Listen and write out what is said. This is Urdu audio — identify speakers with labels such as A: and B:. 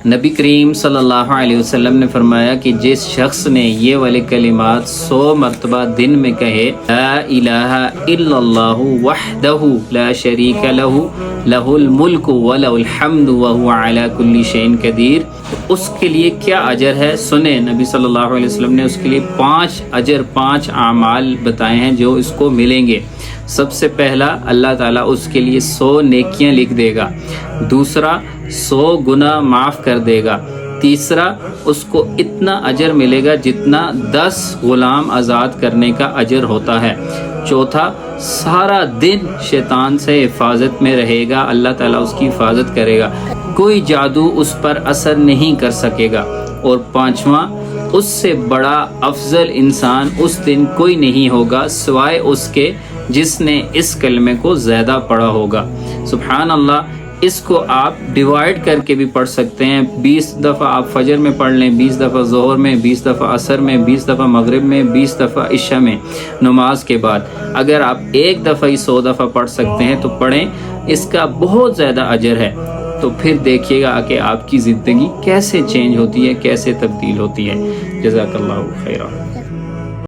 A: نبی کریم صلی اللہ علیہ وسلم نے فرمایا کہ جس شخص نے یہ والے کلمات 100 مرتبہ دن میں کہے، لا الہ الا اللہ وحدہ لا شریک لہ لہ الملک ولہ الحمد وہو علی کل شیء قدیر، اس کے لیے کیا اجر ہے؟ سنیں، نبی صلی اللہ علیہ وسلم نے اس کے لیے 5 اجر، 5 اعمال بتائے ہیں جو اس کو ملیں گے۔ سب سے پہلا، اللہ تعالیٰ اس کے لیے 100 نیکیاں لکھ دے گا۔ دوسرا، 100 گناہ معاف کر دے گا۔ تیسرا، اس کو اتنا اجر ملے گا جتنا 10 غلام آزاد کرنے کا اجر ہوتا ہے۔ چوتھا، سارا دن شیطان سے حفاظت میں رہے گا، اللہ تعالیٰ اس کی حفاظت کرے گا، کوئی جادو اس پر اثر نہیں کر سکے گا۔ اور پانچواں، اس سے بڑا افضل انسان اس دن کوئی نہیں ہوگا سوائے اس کے جس نے اس کلمے کو زیادہ پڑھا ہوگا۔ سبحان اللہ، اس کو آپ ڈیوائیڈ کر کے بھی پڑھ سکتے ہیں۔ 20 دفعہ آپ فجر میں پڑھ لیں، 20 دفعہ ظہر میں، 20 دفعہ عصر میں، 20 دفعہ مغرب میں، 20 دفعہ عشاء میں نماز کے بعد۔ اگر آپ ایک دفعہ ہی 100 دفعہ پڑھ سکتے ہیں تو پڑھیں، اس کا بہت زیادہ اجر ہے۔ تو پھر دیکھیے گا کہ آپ کی زندگی کیسے چینج ہوتی ہے، کیسے تبدیل ہوتی ہے۔ جزاک اللہ خیرہ۔